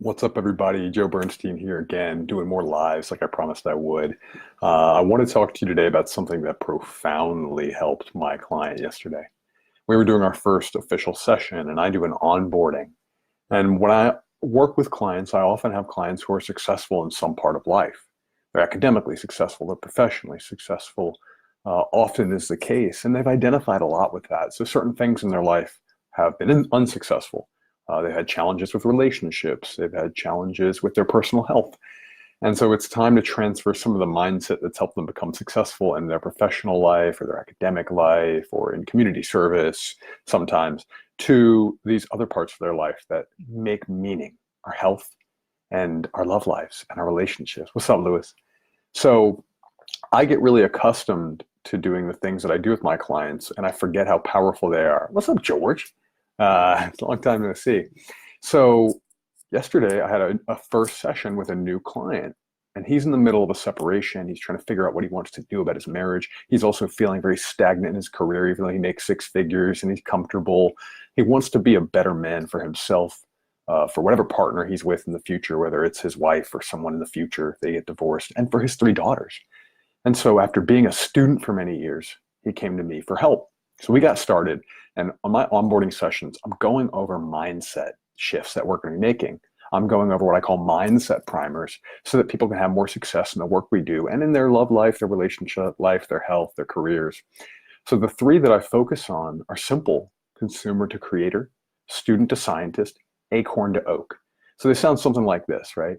What's up, everybody? Joe Bernstein here again, doing more lives like I promised I would. I want to talk to you today about something that profoundly helped my client yesterday. We were doing our first official session, and I do an onboarding. And when I work with clients, I often have clients who are successful in some part of life. They're academically successful, they're professionally successful, often is the case, and they've identified a lot with that. So certain things in their life have been unsuccessful. They've had challenges with relationships. They've had challenges with their personal health. And so it's time to transfer some of the mindset that's helped them become successful in their professional life or their academic life or in community service sometimes to these other parts of their life that make meaning, our health and our love lives and our relationships. What's up, Lewis? So I get really accustomed to doing the things that I do with my clients and I forget how powerful they are. What's up, George? It's a long time no see. So yesterday I had a first session with a new client and he's in the middle of a separation. He's trying to figure out what he wants to do about his marriage. He's also feeling very stagnant in his career, even though he makes six figures and he's comfortable. He wants to be a better man for himself, for whatever partner he's with in the future, whether it's his wife or someone in the future if they get divorced, and for his three daughters. And so after being a student for many years, he came to me for help. So we got started, and on my onboarding sessions, I'm going over mindset shifts that we're going to be making. I'm going over what I call mindset primers so that people can have more success in the work we do and in their love life, their relationship life, their health, their careers. So the three that I focus on are simple: consumer to creator, student to scientist, acorn to oak. So they sound something like this, right?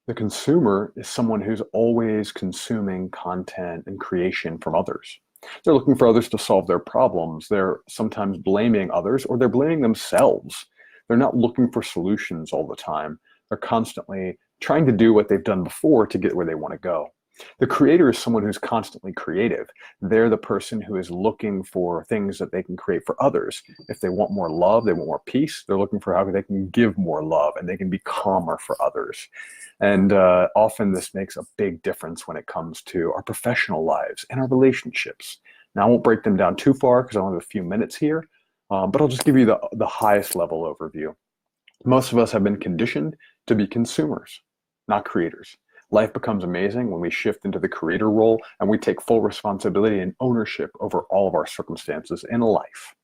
The consumer is someone who's always consuming content and creation from others. They're looking for others to solve their problems. They're sometimes blaming others or they're blaming themselves. They're not looking for solutions all the time. They're constantly trying to do what they've done before to get where they want to go. The creator is someone who's constantly creative. They're the person who is looking for things that they can create for others. If they want more love, they want more peace, they're looking for how they can give more love and they can be calmer for others. And often this makes a big difference when it comes to our professional lives and our relationships. Now, I won't break them down too far because I only have a few minutes here, but I'll just give you the highest level overview. Most of us have been conditioned to be consumers, not creators. Life becomes amazing when we shift into the creator role and we take full responsibility and ownership over all of our circumstances in life.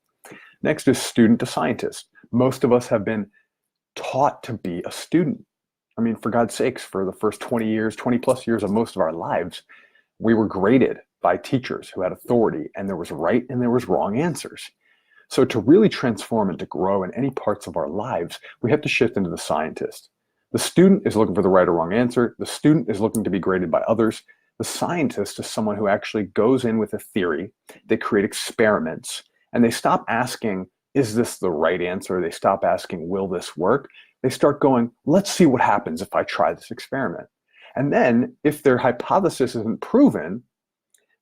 Next is student to scientist. Most of us have been taught to be a student. I mean, for God's sakes, for the first 20 years, 20 plus years of most of our lives, we were graded by teachers who had authority, and there was right and there was wrong answers. So to really transform and to grow in any parts of our lives, we have to shift into the scientist. The student is looking for the right or wrong answer. The student is looking to be graded by others. The scientist is someone who actually goes in with a theory. They create experiments, and they stop asking, is this the right answer? They stop asking, will this work? They start going, let's see what happens if I try this experiment. And then if their hypothesis isn't proven,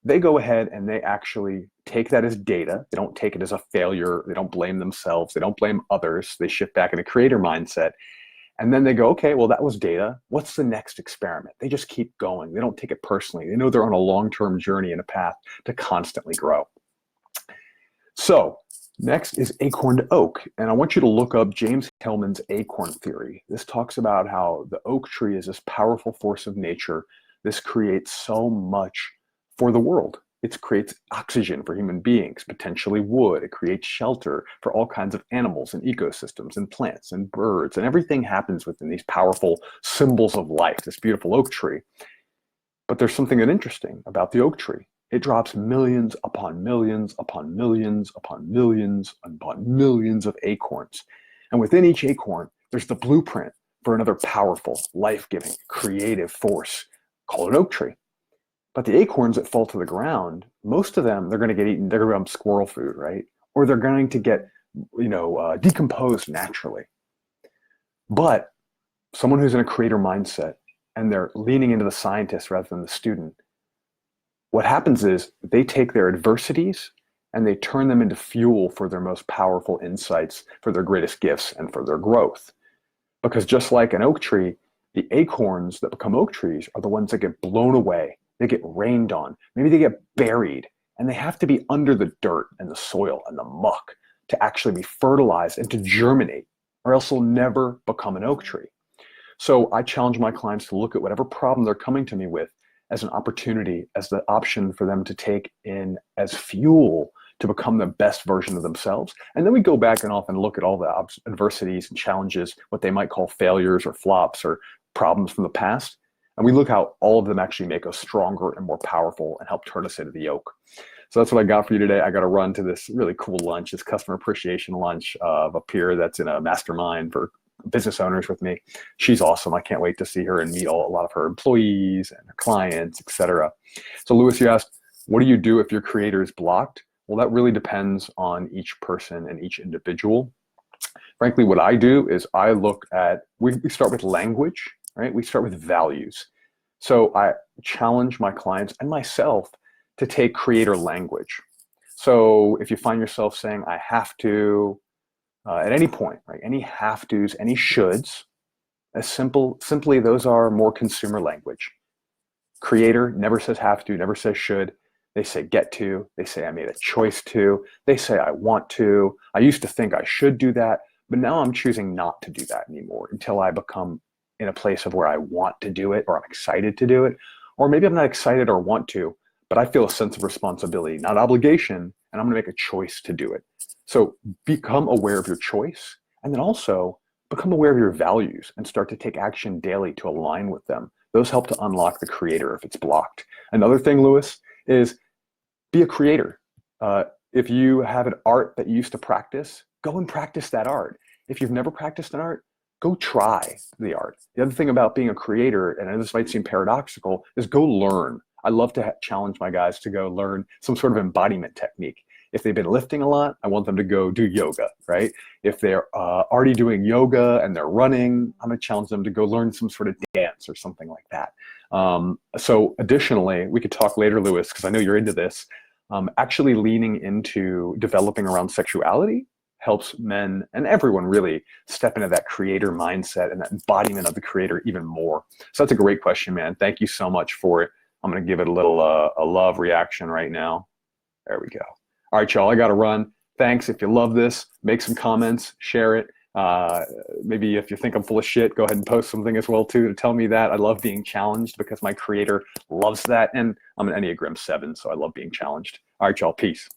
they go ahead and they actually take that as data. They don't take it as a failure. They don't blame themselves. They don't blame others. They shift back into creator mindset. And then they go, okay, well, that was data. What's the next experiment? They just keep going. They don't take it personally. They know they're on a long-term journey and a path to constantly grow. So next is acorn to oak. And I want you to look up James Hillman's acorn theory. This talks about how the oak tree is this powerful force of nature. This creates so much for the world. It creates oxygen for human beings, potentially wood. It creates shelter for all kinds of animals and ecosystems and plants and birds. And everything happens within these powerful symbols of life, this beautiful oak tree. But there's something interesting about the oak tree. It drops millions upon millions upon millions upon millions upon millions of acorns. And within each acorn, there's the blueprint for another powerful, life-giving, creative force called an oak tree. But the acorns that fall to the ground, most of them, they're going to get eaten. They're going to become squirrel food, right? Or they're going to get, decomposed naturally. But someone who's in a creator mindset and they're leaning into the scientist rather than the student, what happens is they take their adversities and they turn them into fuel for their most powerful insights, for their greatest gifts, and for their growth. Because just like an oak tree, the acorns that become oak trees are the ones that get blown away. They get rained on. Maybe they get buried, and they have to be under the dirt and the soil and the muck to actually be fertilized and to germinate, or else they'll never become an oak tree. So I challenge my clients to look at whatever problem they're coming to me with as an opportunity, as the option for them to take in as fuel to become the best version of themselves. And then we go back and often look at all the adversities and challenges, what they might call failures or flops or problems from the past. And we look how all of them actually make us stronger and more powerful and help turn us into the yoke. So that's what I got for you today. I got to run to this really cool lunch, this customer appreciation lunch of a peer that's in a mastermind for business owners with me. She's awesome. I can't wait to see her and meet a lot of her employees and her clients, etc. So Lewis, you asked, what do you do if your creator is blocked? Well, that really depends on each person and each individual. Frankly, what I do is I look at, we start with language, right? We start with values. So I challenge my clients and myself to take creator language. So if you find yourself saying, I have to, at any point, right? Any have tos, any shoulds, simply those are more consumer language. Creator never says have to, never says should. They say get to, they say I made a choice to, they say I want to. I used to think I should do that, but now I'm choosing not to do that anymore until I become in a place of where I want to do it or I'm excited to do it. Or maybe I'm not excited or want to, but I feel a sense of responsibility, not obligation, and I'm gonna make a choice to do it. So become aware of your choice, and then also become aware of your values and start to take action daily to align with them. Those help to unlock the creator if it's blocked. Another thing, Lewis, is be a creator. If you have an art that you used to practice, go and practice that art. If you've never practiced an art, go try the art. The other thing about being a creator, and this might seem paradoxical, is go learn. I love to challenge my guys to go learn some sort of embodiment technique. If they've been lifting a lot, I want them to go do yoga, right? If they're already doing yoga and they're running, I'm gonna challenge them to go learn some sort of dance or something like that. So additionally, we could talk later, Lewis, because I know you're into this, actually leaning into developing around sexuality helps men and everyone really step into that creator mindset and that embodiment of the creator even more. So that's a great question, man. Thank you so much for it. I'm gonna give it a little a love reaction right now. There we go. All right, y'all, I gotta run. Thanks. If you love this, make some comments, share it. Maybe if you think I'm full of shit, go ahead and post something as well too to tell me that. I love being challenged because my creator loves that. And I'm an Enneagram 7, so I love being challenged. All right, y'all, peace.